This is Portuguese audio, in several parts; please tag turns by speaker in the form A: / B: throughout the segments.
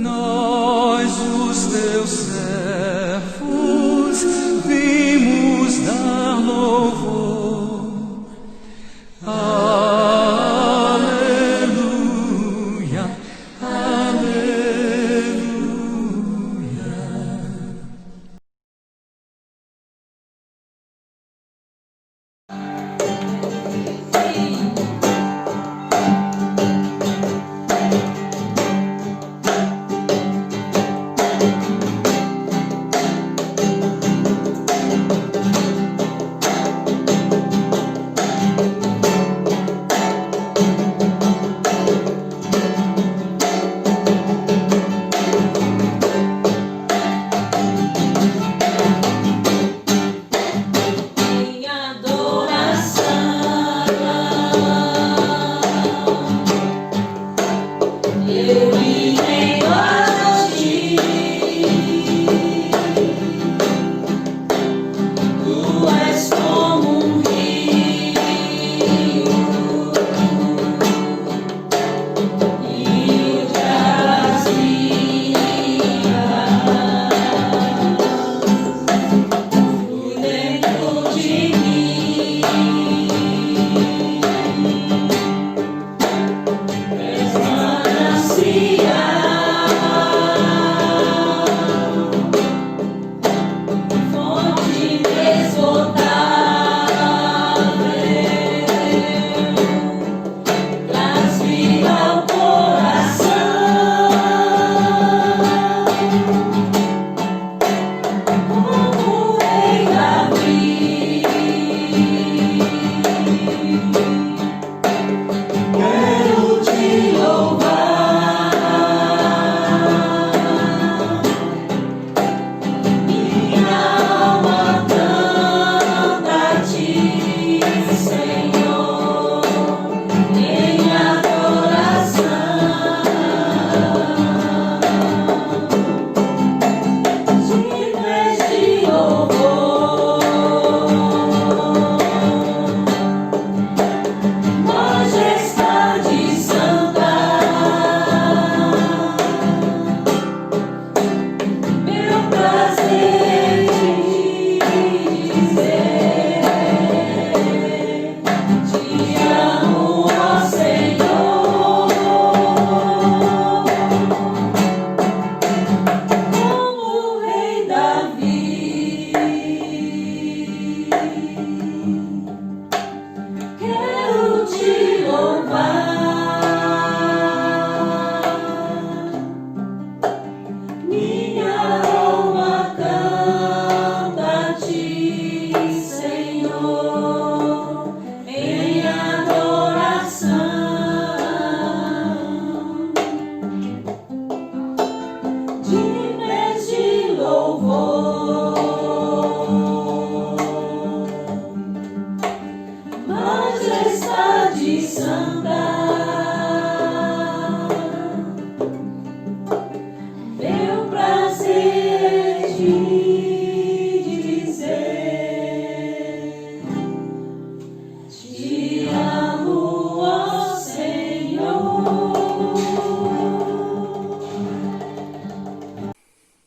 A: Nós, os teus servos, vimos dar louvor. Aleluia, aleluia.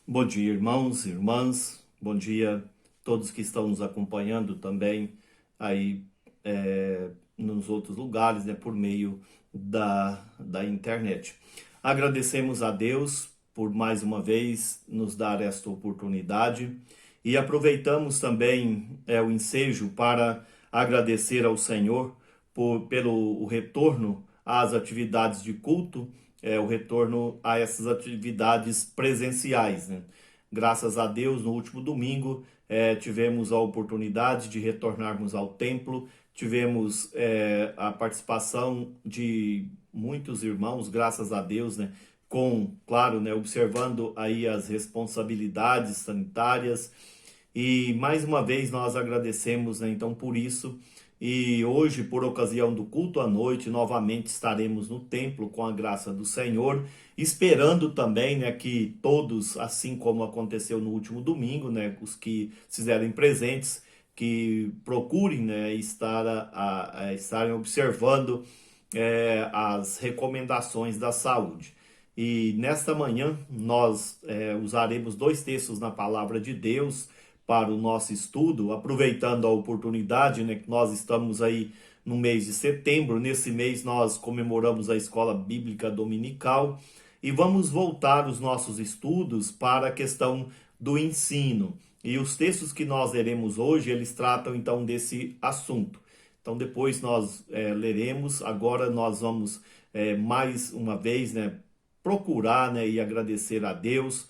B: Bom dia, irmãos e irmãs. Bom dia a todos que estão nos acompanhando também aí nos outros lugares, né, por meio da internet. Agradecemos a Deus por mais uma vez nos dar esta oportunidade e aproveitamos também o ensejo para agradecer ao Senhor pelo o retorno às atividades de culto, o retorno a essas atividades presenciais, né? Graças a Deus, no último domingo, tivemos a oportunidade de retornarmos ao templo, tivemos a participação de muitos irmãos, graças a Deus, né? Claro, né, observando aí as responsabilidades sanitárias. E mais uma vez nós agradecemos, né, então por isso. E hoje, por ocasião do culto à noite, novamente estaremos no templo com a graça do Senhor, esperando também, né, que todos, assim como aconteceu no último domingo, né, os que se fizerem presentes, que procurem, né, estarem observando as recomendações da saúde. E nesta manhã nós usaremos dois textos na palavra de Deus para o nosso estudo, aproveitando a oportunidade, né, que nós estamos aí no mês de setembro. Nesse mês nós comemoramos a Escola Bíblica Dominical e vamos voltar os nossos estudos para a questão do ensino. E os textos que nós leremos hoje, eles tratam então desse assunto. Então depois nós leremos, agora nós vamos mais uma vez, né, procurar, né, e agradecer a Deus,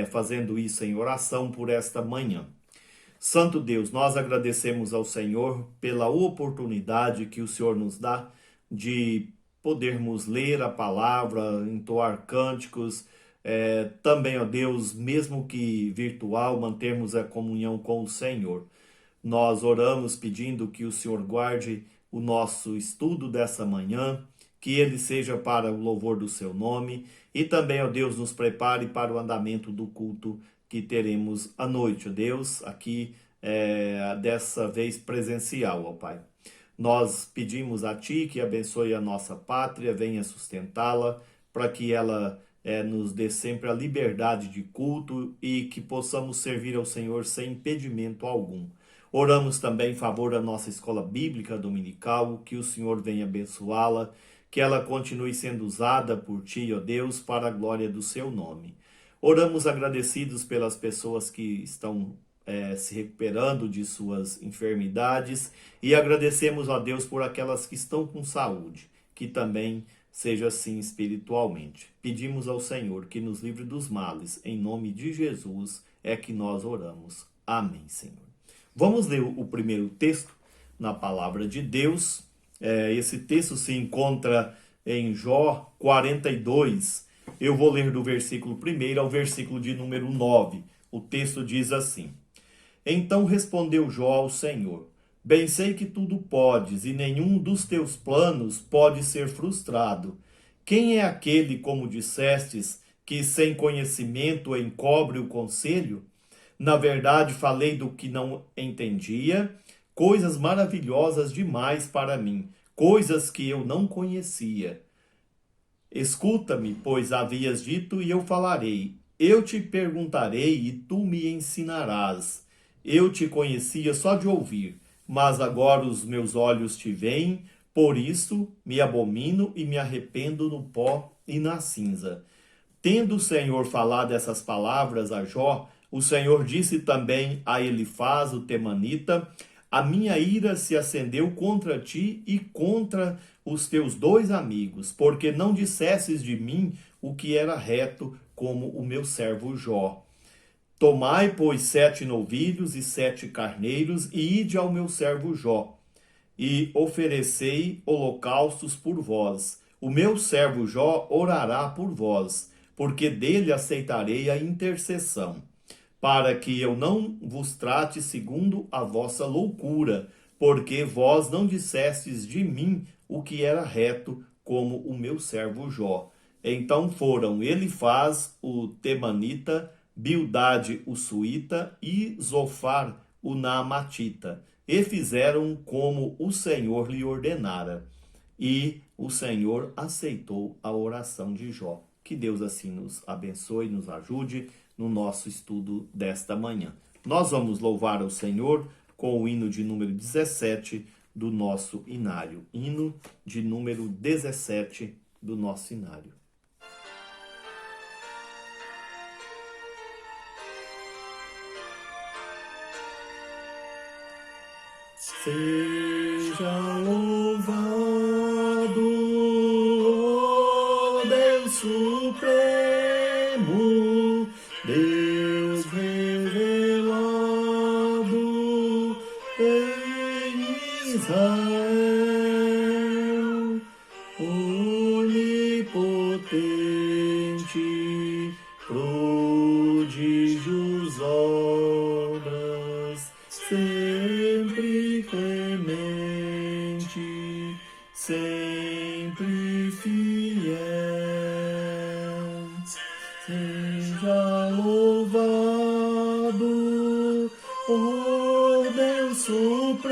B: fazendo isso em oração por esta manhã. Santo Deus, nós agradecemos ao Senhor pela oportunidade que o Senhor nos dá de podermos ler a palavra, entoar cânticos, também, ó Deus, mesmo que virtual, mantermos a comunhão com o Senhor. Nós oramos pedindo que o Senhor guarde o nosso estudo dessa manhã, que ele seja para o louvor do seu nome e também, ó Deus, nos prepare para o andamento do culto que teremos à noite, ó Deus, aqui dessa vez presencial, ó Pai. Nós pedimos a Ti que abençoe a nossa pátria, venha sustentá-la, para que ela nos dê sempre a liberdade de culto e que possamos servir ao Senhor sem impedimento algum. Oramos também em favor da nossa escola bíblica dominical, que o Senhor venha abençoá-la, que ela continue sendo usada por Ti, ó Deus, para a glória do Seu nome. Oramos agradecidos pelas pessoas que estão se recuperando de suas enfermidades e agradecemos a Deus por aquelas que estão com saúde, que também seja assim espiritualmente. Pedimos ao Senhor que nos livre dos males, em nome de Jesus é que nós oramos. Amém, Senhor. Vamos ler o primeiro texto na palavra de Deus. Esse texto se encontra em Jó 42. Eu vou ler do versículo 1 ao versículo de número 9. O texto diz assim: Então respondeu Jó ao Senhor: Bem sei que tudo podes, e nenhum dos teus planos pode ser frustrado. Quem é aquele, como dissestes, que sem conhecimento encobre o conselho? Na verdade, falei do que não entendia, coisas maravilhosas demais para mim, coisas que eu não conhecia. Escuta-me, pois havias dito, e eu falarei. Eu te perguntarei, e tu me ensinarás. Eu te conhecia só de ouvir, mas agora os meus olhos te veem, por isso me abomino e me arrependo no pó e na cinza. Tendo o Senhor falado essas palavras a Jó, o Senhor disse também a Elifaz, o temanita: A minha ira se acendeu contra ti e contra os teus dois amigos, porque não dissesses de mim o que era reto, como o meu servo Jó. Tomai, pois, 7 novilhos e 7 carneiros, e ide ao meu servo Jó, e oferecei holocaustos por vós. O meu servo Jó orará por vós, porque dele aceitarei a intercessão, para que eu não vos trate segundo a vossa loucura, porque vós não dissestes de mim o que era reto, como o meu servo Jó. Então foram Elifaz, o temanita, Bildade, o suíta, e Zofar, o naamatita, e fizeram como o Senhor lhe ordenara. E o Senhor aceitou a oração de Jó. Que Deus assim nos abençoe e nos ajude no nosso estudo desta manhã. Nós vamos louvar ao Senhor com o hino de número 17 do nosso inário. Hino de número 17 do nosso inário. Seja louvado, ó Deus Supremo, Deus revelado em Israel, onipotente, prodígios obras, sempre clemente, sempre fiel. Seja louvado, ó Deus Supremo,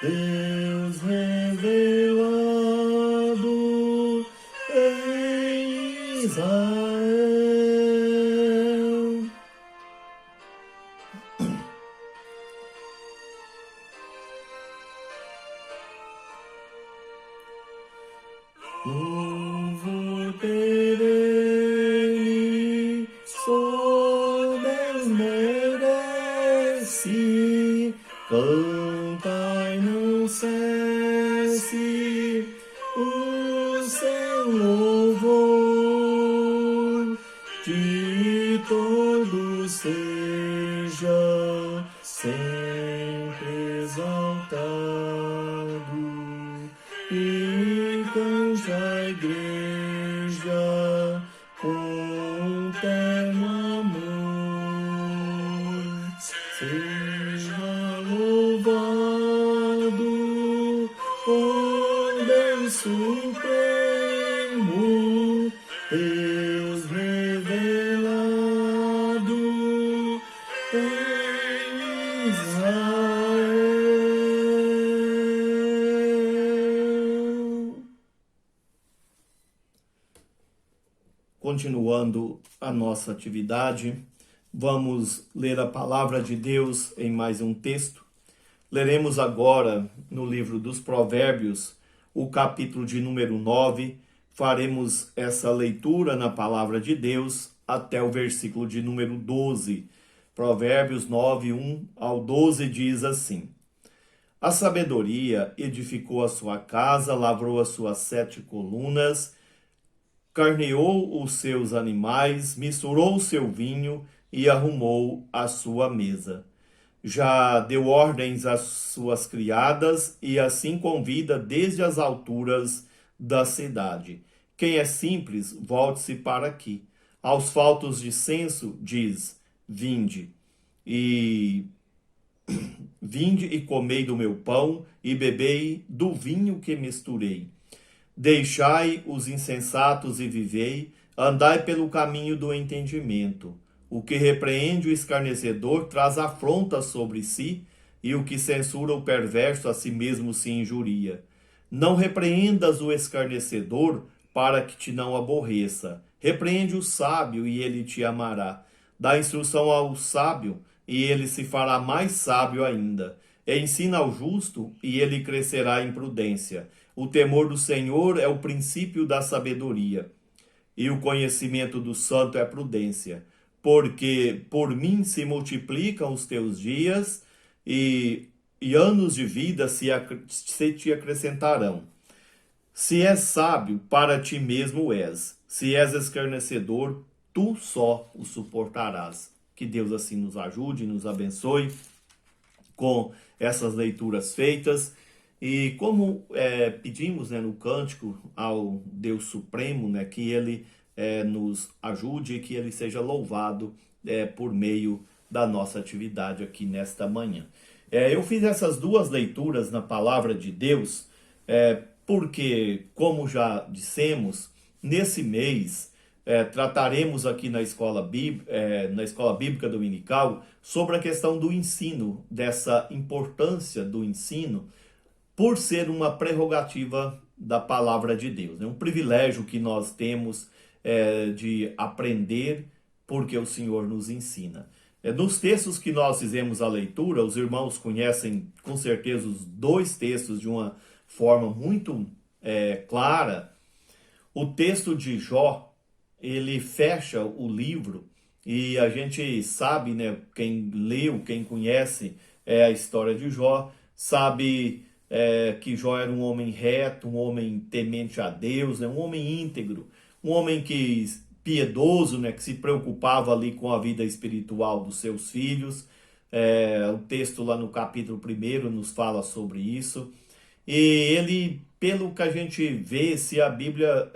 B: Deus revelado Israel. Louvor perene, só Deus merece. Cantai, não cesse o seu louvor, de todos seja sempre exaltado. E cante a igreja com terno amor. Seja louvado, ó Deus supremo, Deus revelado em Israel. Continuando a nossa atividade, vamos ler a palavra de Deus em mais um texto. Leremos agora no livro dos Provérbios, o capítulo de número 9. Faremos essa leitura na palavra de Deus até o versículo de número 12. Provérbios 9, 1 ao 12 diz assim: A sabedoria edificou a sua casa, lavrou as suas 7 colunas, carneou os seus animais, misturou o seu vinho e arrumou a sua mesa. Já deu ordens às suas criadas e assim convida desde as alturas da cidade. Quem é simples, volte-se para aqui. Aos faltos de senso, diz: Vinde e comei do meu pão e bebei do vinho que misturei. Deixai os insensatos e vivei, andai pelo caminho do entendimento. O que repreende o escarnecedor traz afronta sobre si, e o que censura o perverso a si mesmo se injuria. Não repreendas o escarnecedor, para que te não aborreça. Repreende o sábio, e ele te amará. Dá instrução ao sábio, e ele se fará mais sábio ainda. Ensina ao justo, e ele crescerá em prudência. O temor do Senhor é o princípio da sabedoria, e o conhecimento do santo é prudência. Porque por mim se multiplicam os teus dias, e anos de vida se te acrescentarão. Se és sábio, para ti mesmo és. Se és escarnecedor, tu só o suportarás. Que Deus assim nos ajude e nos abençoe com essas leituras feitas. E como pedimos no cântico ao Deus Supremo, que Ele nos ajude e que Ele seja louvado por meio da nossa atividade aqui nesta manhã. Eu fiz essas duas leituras na Palavra de Deus porque, como já dissemos, nesse mês trataremos aqui na Escola Bíblica Dominical sobre a questão do ensino, dessa importância do ensino, por ser uma prerrogativa da Palavra de Deus. É um privilégio que nós temos de aprender porque o Senhor nos ensina. Nos textos que nós fizemos a leitura, os irmãos conhecem com certeza os dois textos de uma forma muito clara. O texto de Jó, ele fecha o livro e a gente sabe, quem leu, quem conhece a história de Jó, sabe que Jó era um homem reto, um homem temente a Deus, um homem íntegro, um homem piedoso, que se preocupava ali com a vida espiritual dos seus filhos. O texto lá no capítulo 1 nos fala sobre isso. E ele, pelo que a gente vê, se a Bíblia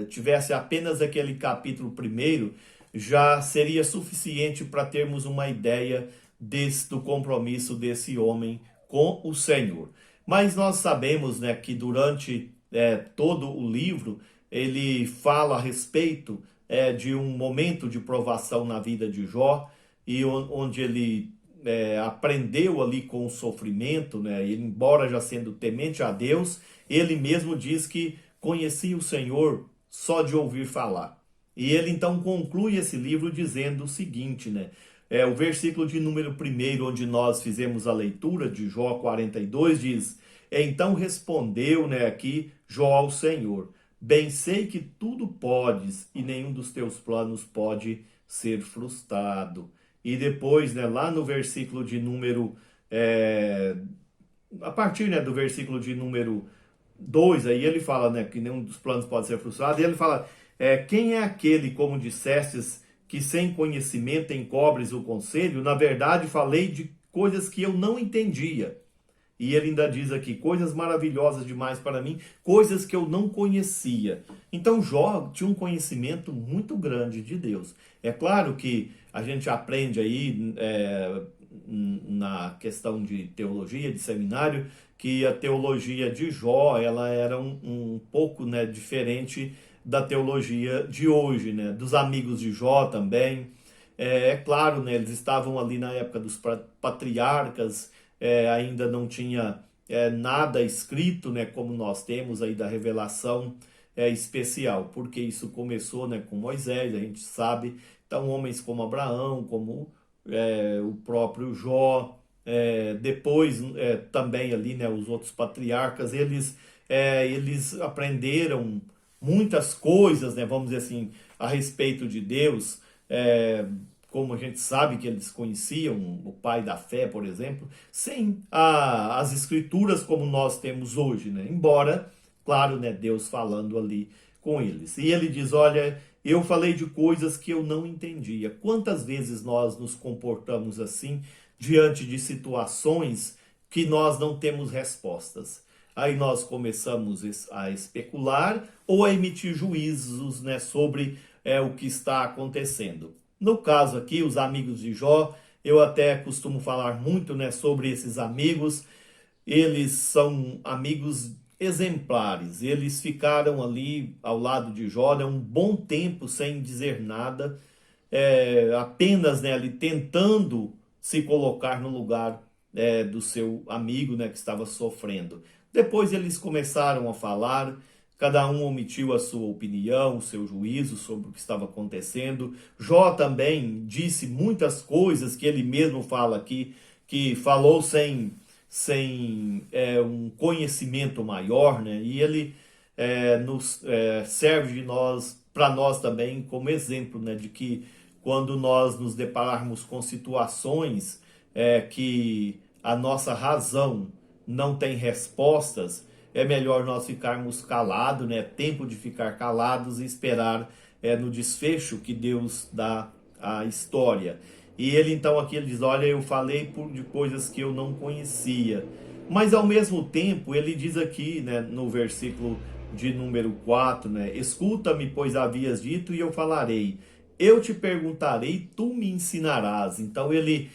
B: tivesse apenas aquele capítulo 1, já seria suficiente para termos uma ideia do compromisso desse homem com o Senhor. Mas nós sabemos que durante todo o livro ele fala a respeito de um momento de provação na vida de Jó, e onde ele aprendeu ali com o sofrimento, ele, embora já sendo temente a Deus, ele mesmo diz que conhecia o Senhor só de ouvir falar. E ele então conclui esse livro dizendo o seguinte, né? O versículo de número 1, onde nós fizemos a leitura de Jó 42, diz: Então respondeu, né, aqui Jó ao Senhor: Bem sei que tudo podes e nenhum dos teus planos pode ser frustrado. E depois, né, lá no versículo de número a partir, né, do versículo de número 2 aí ele fala, né, que nenhum dos planos pode ser frustrado, e ele fala, quem é aquele, como dissestes, que sem conhecimento encobres o conselho? Na verdade, falei de coisas que eu não entendia. E ele ainda diz aqui, coisas maravilhosas demais para mim, coisas que eu não conhecia. Então Jó tinha um conhecimento muito grande de Deus. É claro que a gente aprende aí na questão de teologia, de seminário, que a teologia de Jó ela era um pouco, né, diferente da teologia de hoje, né, dos amigos de Jó também. É claro, né, eles estavam ali na época dos patriarcas, ainda não tinha nada escrito, né, como nós temos aí da revelação especial, porque isso começou, né, com Moisés, a gente sabe. Então homens como Abraão, como o próprio Jó, depois também ali, né, os outros patriarcas, eles aprenderam muitas coisas, né, vamos dizer assim, a respeito de Deus, como a gente sabe que eles conheciam o pai da fé, por exemplo, sem as escrituras como nós temos hoje, né? Embora, claro, né, Deus falando ali com eles. E ele diz, olha, eu falei de coisas que eu não entendia. Quantas vezes nós nos comportamos assim diante de situações que nós não temos respostas? Aí nós começamos a especular ou a emitir juízos, né, sobre o que está acontecendo. No caso aqui, os amigos de Jó, eu até costumo falar muito, né, sobre esses amigos. Eles são amigos exemplares. Eles ficaram ali ao lado de Jó, né, um bom tempo sem dizer nada, apenas, né, ali tentando se colocar no lugar do seu amigo, né, que estava sofrendo. Depois eles começaram a falar, cada um omitiu a sua opinião, o seu juízo sobre o que estava acontecendo. Jó também disse muitas coisas que ele mesmo fala aqui, que falou sem um conhecimento maior, né? E ele nos serve para nós também como exemplo, né? De que quando nós nos depararmos com situações que a nossa razão não tem respostas, é melhor nós ficarmos calados, né? Tempo de ficar calados e esperar no desfecho que Deus dá à história. E ele então aqui ele diz, olha, eu falei de coisas que eu não conhecia. Mas ao mesmo tempo ele diz aqui, né, no versículo de número 4, né, escuta-me, pois havias dito, e eu falarei. Eu te perguntarei, tu me ensinarás. Então ele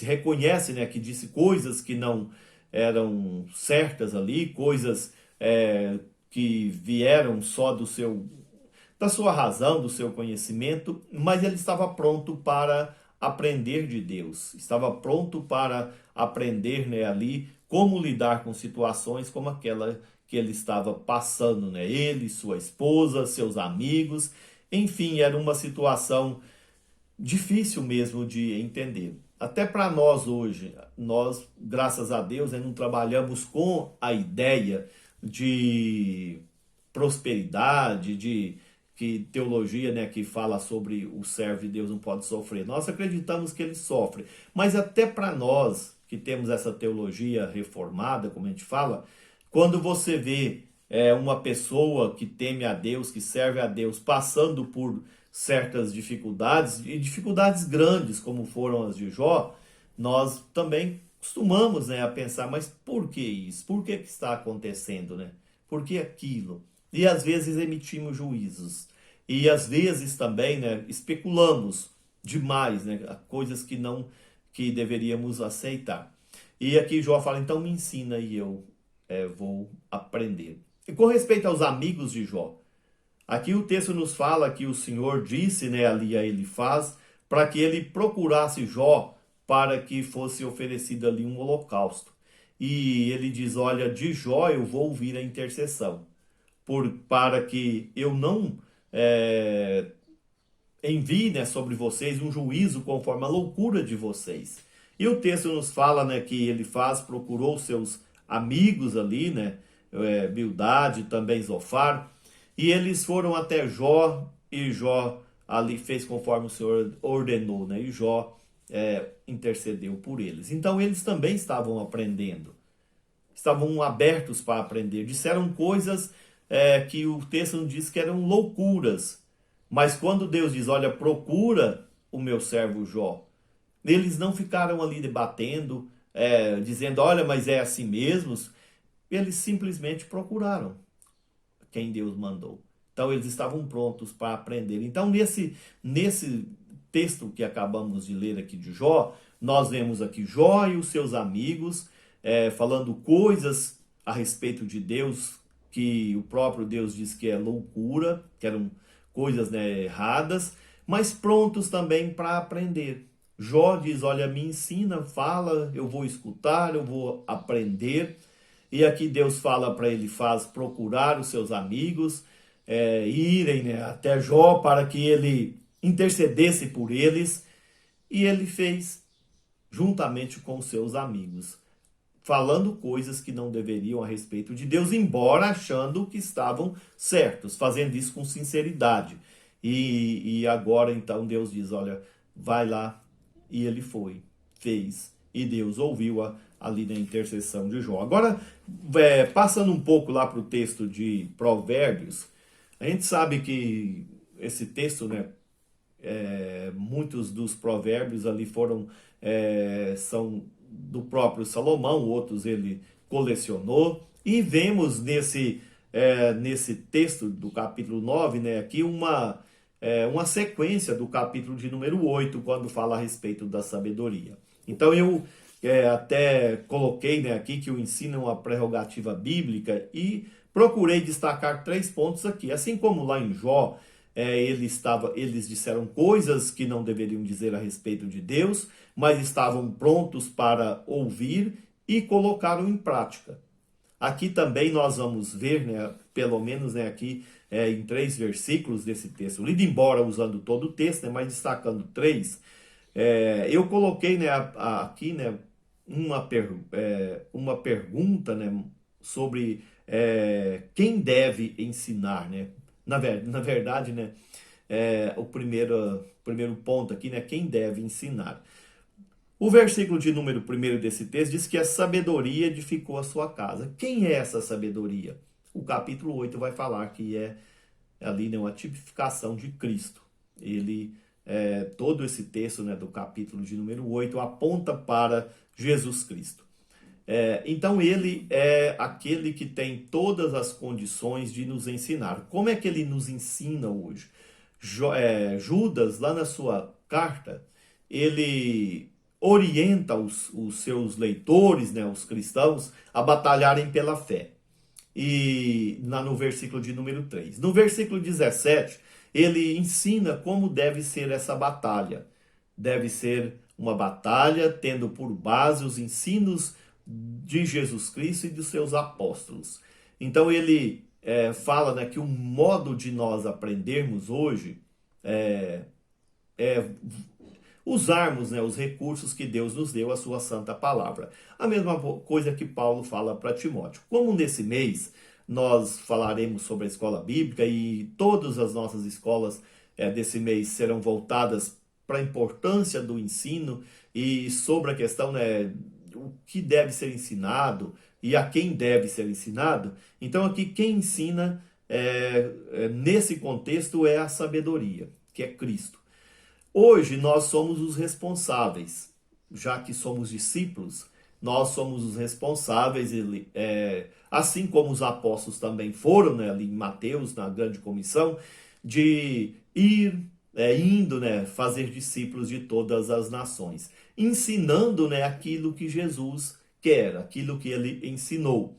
B: reconhece, né, que disse coisas que não eram certas ali, coisas que vieram só da sua razão, do seu conhecimento, mas ele estava pronto para aprender de Deus, estava pronto para aprender, né, ali como lidar com situações como aquela que ele estava passando, né? Ele, sua esposa, seus amigos, enfim, era uma situação difícil mesmo de entender. Até para nós hoje, nós, graças a Deus, não trabalhamos com a ideia de prosperidade, de que teologia, né, que fala sobre o servo de Deus não pode sofrer. Nós acreditamos que ele sofre, mas até para nós que temos essa teologia reformada, como a gente fala, quando você vê uma pessoa que teme a Deus, que serve a Deus, passando por certas dificuldades, e dificuldades grandes, como foram as de Jó, nós também costumamos, né, a pensar, mas por que isso? Por que está acontecendo, né? Por que aquilo? E às vezes emitimos juízos. E às vezes também, né, especulamos demais, né, coisas que deveríamos aceitar. E aqui Jó fala, então me ensina e eu vou aprender. E com respeito aos amigos de Jó, aqui o texto nos fala que o Senhor disse, né, ali a Elifaz, para que ele procurasse Jó para que fosse oferecido ali um holocausto. E ele diz, olha, de Jó eu vou ouvir a intercessão, para que eu não envie, né, sobre vocês um juízo conforme a loucura de vocês. E o texto nos fala, né, que ele procurou seus amigos ali, né, Bildade, também Zofar, e eles foram até Jó, e Jó ali fez conforme o Senhor ordenou, né, e Jó intercedeu por eles. Então eles também estavam aprendendo, estavam abertos para aprender, disseram coisas que o texto nos diz que eram loucuras, mas quando Deus diz, olha, procura o meu servo Jó, eles não ficaram ali debatendo, dizendo, olha, mas é assim mesmo. Eles simplesmente procuraram quem Deus mandou. Então eles estavam prontos para aprender. Então nesse texto que acabamos de ler aqui de Jó, nós vemos aqui Jó e os seus amigos falando coisas a respeito de Deus que o próprio Deus diz que é loucura, que eram coisas, né, erradas, mas prontos também para aprender. Jó diz, olha, me ensina, fala, eu vou escutar, eu vou aprender. E aqui Deus fala para ele, faz procurar os seus amigos, irem, né, até Jó para que ele intercedesse por eles. E ele fez juntamente com os seus amigos, falando coisas que não deveriam a respeito de Deus, embora achando que estavam certos, fazendo isso com sinceridade. E agora então Deus diz, olha, vai lá. E ele foi, fez, e Deus ouviu ali na intercessão de Jó. Agora, passando um pouco lá para o texto de Provérbios, a gente sabe que esse texto, né, muitos dos provérbios ali são do próprio Salomão, outros ele colecionou, e vemos nesse texto do capítulo 9, né, aqui uma sequência do capítulo de número 8, quando fala a respeito da sabedoria. Então eu até coloquei, né, aqui que o ensino é uma prerrogativa bíblica e procurei destacar 3 pontos aqui. Assim como lá em Jó, eles disseram coisas que não deveriam dizer a respeito de Deus, mas estavam prontos para ouvir e colocaram em prática. Aqui também nós vamos ver, né, pelo menos, né, aqui em 3 versículos desse texto, lido embora usando todo o texto, né, mas destacando 3, eu coloquei, né, aqui, né, uma pergunta, né, sobre quem deve ensinar, né? Na verdade, né, o primeiro ponto aqui, né, quem deve ensinar. O versículo de número 1 desse texto diz que a sabedoria edificou a sua casa. Quem é essa sabedoria? O capítulo 8 vai falar que é ali, né, uma tipificação de Cristo. Todo esse texto, né, do capítulo de número 8 aponta para Jesus Cristo. Então ele é aquele que tem todas as condições de nos ensinar. Como é que ele nos ensina hoje? Judas, lá na sua carta, ele orienta os seus leitores, né, os cristãos, a batalharem pela fé. E no versículo de número 3. No versículo 17, ele ensina como deve ser essa batalha. Deve ser uma batalha tendo por base os ensinos de Jesus Cristo e dos seus apóstolos. Então ele fala, né, que o modo de nós aprendermos hoje é usarmos, né, os recursos que Deus nos deu, a sua santa palavra. A mesma coisa que Paulo fala para Timóteo. Como nesse mês nós falaremos sobre a escola bíblica e todas as nossas escolas desse mês serão voltadas para a importância do ensino e sobre a questão, né, o que deve ser ensinado e a quem deve ser ensinado. Então aqui quem ensina nesse contexto é a sabedoria, que é Cristo. Hoje nós somos os responsáveis, já que somos discípulos, nós somos os responsáveis, assim como os apóstolos também foram, né, ali em Mateus, na grande comissão, de indo, né, fazer discípulos de todas as nações, ensinando, né, aquilo que Jesus quer, aquilo que ele ensinou.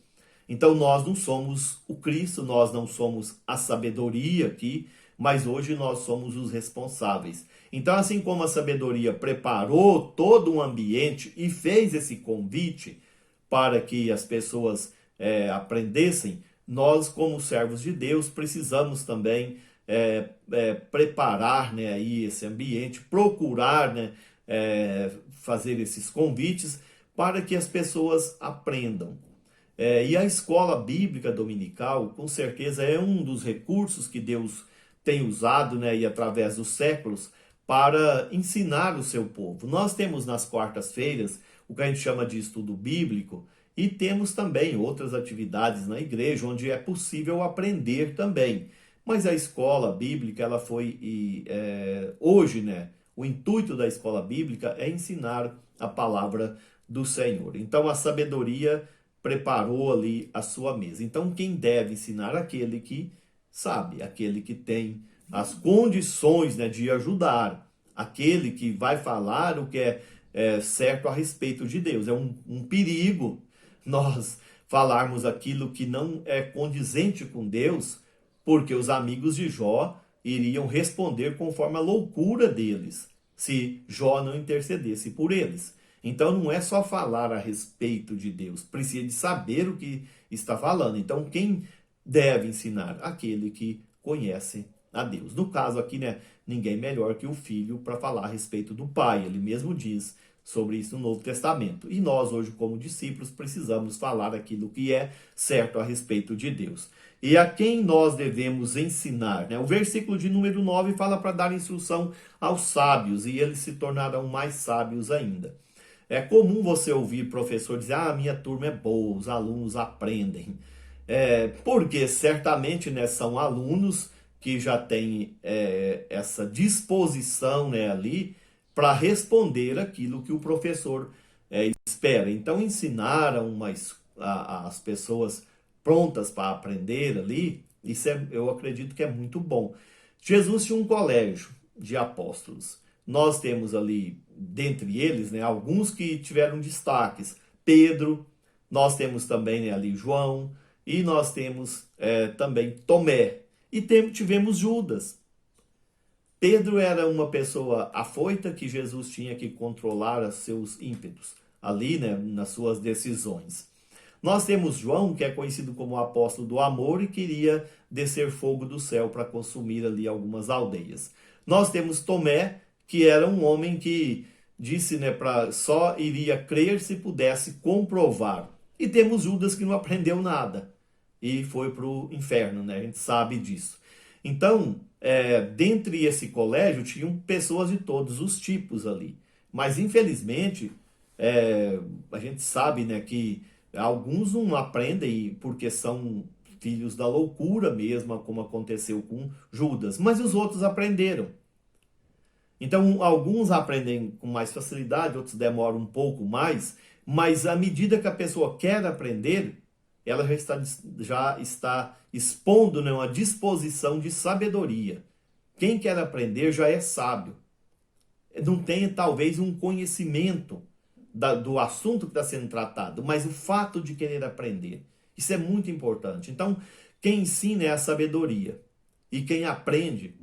B: Então nós não somos o Cristo, nós não somos a sabedoria aqui, mas hoje nós somos os responsáveis. Então, assim como a sabedoria preparou todo um ambiente e fez esse convite para que as pessoas aprendessem, nós, como servos de Deus, precisamos também preparar, né, aí esse ambiente, procurar, né, fazer esses convites para que as pessoas aprendam. E a escola bíblica dominical, com certeza, é um dos recursos que Deus tem usado, né, e através dos séculos, para ensinar o seu povo. Nós temos nas quartas-feiras o que a gente chama de estudo bíblico, e temos também outras atividades na igreja onde é possível aprender também. Mas a escola bíblica, ela foi, hoje, né, o intuito da escola bíblica é ensinar a palavra do Senhor. Então a sabedoria preparou ali a sua mesa. Então quem deve ensinar? Aquele que sabe, aquele que tem as condições, né, de ajudar, aquele que vai falar o que é certo a respeito de Deus. É um perigo nós falarmos aquilo que não é condizente com Deus, porque os amigos de Jó iriam responder conforme a loucura deles, se Jó não intercedesse por eles. Então não é só falar a respeito de Deus, precisa de saber o que está falando. Então quem deve ensinar? Aquele que conhece a Deus. No caso aqui, né, ninguém melhor que o filho para falar a respeito do pai. Ele mesmo diz sobre isso no Novo Testamento. E nós hoje, como discípulos, precisamos falar aquilo que é certo a respeito de Deus. E a quem nós devemos ensinar, né? O versículo de número 9 fala para dar instrução aos sábios, e eles se tornarão mais sábios ainda. É comum você ouvir professor dizer: ah, minha turma é boa, os alunos aprendem. Porque certamente, né, são alunos que já têm essa disposição, né, ali para responder aquilo que o professor espera. Então, ensinar as pessoas prontas para aprender ali, isso eu acredito que é muito bom. Jesus tinha um colégio de apóstolos. Nós temos ali, dentre eles, né, alguns que tiveram destaques. Pedro, nós temos também, né, ali João, e nós temos também Tomé. E tivemos Judas. Pedro era uma pessoa afoita que Jesus tinha que controlar os seus ímpetos ali, né, nas suas decisões. Nós temos João, que é conhecido como o apóstolo do amor e queria descer fogo do céu para consumir ali algumas aldeias. Nós temos Tomé, que era um homem que disse, né, só iria crer se pudesse comprovar. E temos Judas, que não aprendeu nada e foi para o inferno, né? A gente sabe disso. Então, dentre esse colégio, tinham pessoas de todos os tipos ali. Mas, infelizmente, a gente sabe, né, que alguns não aprendem porque são filhos da loucura mesmo, como aconteceu com Judas. Mas os outros aprenderam. Então, alguns aprendem com mais facilidade, outros demoram um pouco mais. Mas, à medida que a pessoa quer aprender, ela já está expondo, né, uma disposição de sabedoria. Quem quer aprender já é sábio. Não tem, talvez, um conhecimento do assunto que está sendo tratado, mas o fato de querer aprender. Isso é muito importante. Então, quem ensina é a sabedoria. E quem aprende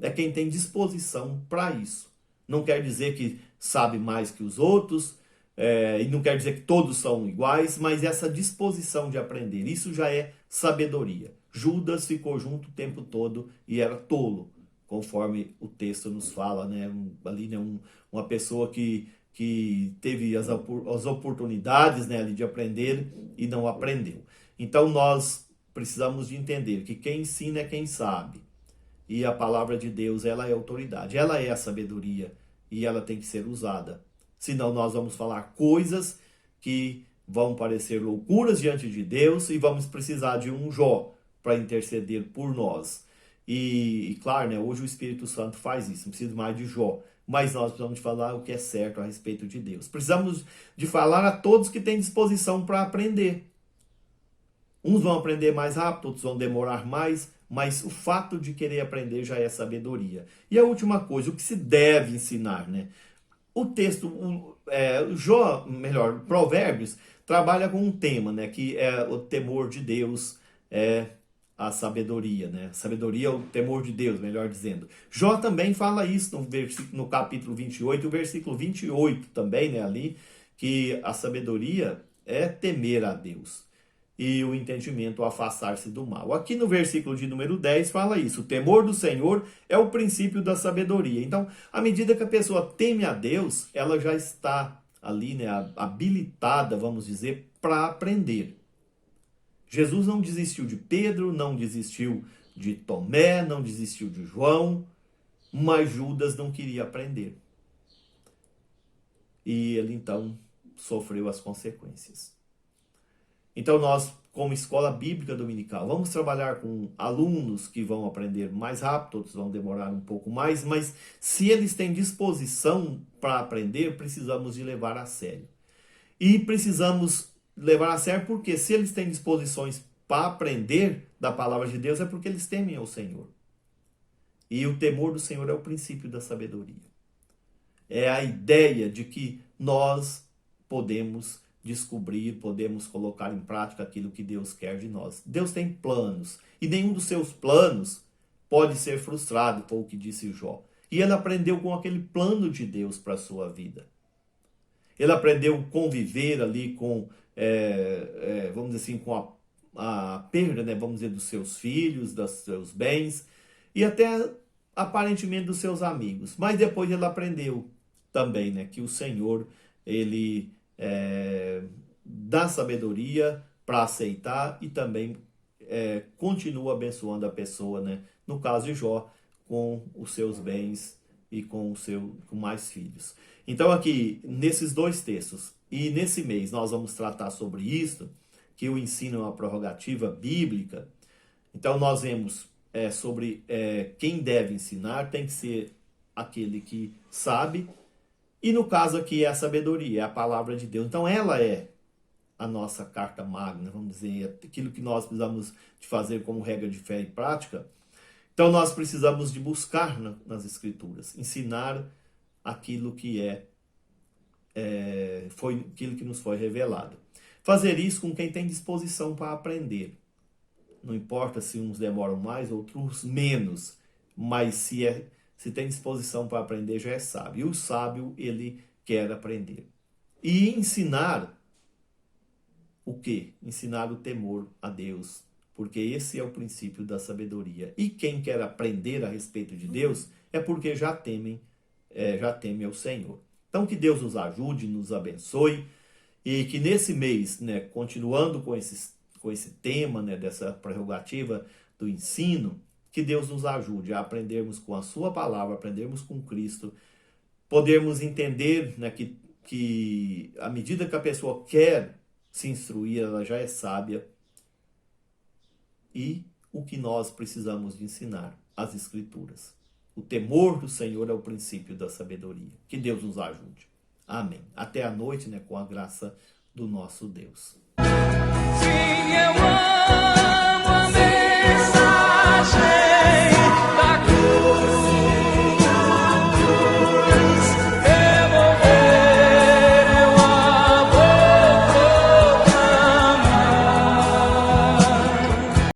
B: é quem tem disposição para isso. Não quer dizer que sabe mais que os outros, e não quer dizer que todos são iguais, mas essa disposição de aprender, isso já é sabedoria. Judas ficou junto o tempo todo e era tolo, conforme o texto nos fala, né? Ali, né, uma pessoa que teve as oportunidades, né, ali de aprender e não aprendeu. Então nós precisamos de entender que quem ensina é quem sabe. E a palavra de Deus, ela é autoridade, ela é a sabedoria e ela tem que ser usada. Senão nós vamos falar coisas que vão parecer loucuras diante de Deus e vamos precisar de um Jó para interceder por nós. E claro, né, hoje o Espírito Santo faz isso, não precisa mais de Jó. Mas nós precisamos de falar o que é certo a respeito de Deus. Precisamos de falar a todos que têm disposição para aprender. Uns vão aprender mais rápido, outros vão demorar mais, mas o fato de querer aprender já é sabedoria. E a última coisa, o que se deve ensinar, né? O texto, Provérbios, trabalha com um tema, né, que é o temor de Deus, a sabedoria, né? Sabedoria é o temor de Deus, melhor dizendo. Jó também fala isso no capítulo 28, o versículo 28 também, né, ali, que a sabedoria é temer a Deus. e o entendimento, o afastar-se do mal. Aqui no versículo de número 10 fala isso: o temor do Senhor é o princípio da sabedoria. Então, à medida que a pessoa teme a Deus, ela já está ali, né, habilitada, vamos dizer, para aprender. Jesus não desistiu de Pedro, não desistiu de Tomé, não desistiu de João, mas Judas não queria aprender. E ele então sofreu as consequências. Então nós, como escola bíblica dominical, vamos trabalhar com alunos que vão aprender mais rápido, outros vão demorar um pouco mais, mas se eles têm disposição para aprender, precisamos de levar a sério. E precisamos levar a sério porque se eles têm disposições para aprender da palavra de Deus, é porque eles temem ao Senhor. E o temor do Senhor é o princípio da sabedoria. É a ideia de que nós podemos descobrir, podemos colocar em prática aquilo que Deus quer de nós. Deus tem planos, e nenhum dos seus planos pode ser frustrado, foi o que disse Jó. E ele aprendeu com aquele plano de Deus para a sua vida. Ele aprendeu a conviver ali com, vamos dizer assim, com a perda, né, vamos dizer, dos seus filhos, dos seus bens, e até aparentemente dos seus amigos. Mas depois ele aprendeu também, né, que o Senhor, ele dá sabedoria para aceitar e também continua abençoando a pessoa, né? No caso de Jó, com os seus bens e com mais filhos. Então aqui, nesses dois textos, e nesse mês nós vamos tratar sobre isso, que o ensino é uma prerrogativa bíblica. Então nós vemos sobre quem deve ensinar, tem que ser aquele que sabe. E no caso aqui é a sabedoria, é a palavra de Deus. Então ela é a nossa carta magna, vamos dizer, aquilo que nós precisamos de fazer como regra de fé e prática. Então nós precisamos de buscar nas Escrituras, ensinar aquilo que foi aquilo que nos foi revelado. Fazer isso com quem tem disposição para aprender. Não importa se uns demoram mais, outros menos, mas se tem disposição para aprender, já é sábio. E o sábio, ele quer aprender. E ensinar o quê? Ensinar o temor a Deus, porque esse é o princípio da sabedoria. E quem quer aprender a respeito de Deus é porque já teme ao Senhor. Então que Deus nos ajude, nos abençoe, e que nesse mês, né, continuando com esse tema, né, dessa prerrogativa do ensino, que Deus nos ajude a aprendermos com a sua palavra, aprendermos com Cristo, podermos entender, né, que à medida que a pessoa quer se instruir, ela já é sábia, e o que nós precisamos de ensinar, as Escrituras. O temor do Senhor é o princípio da sabedoria. Que Deus nos ajude. Amém. Até a noite, né, com a graça do nosso Deus.
A: Sim, eu amo.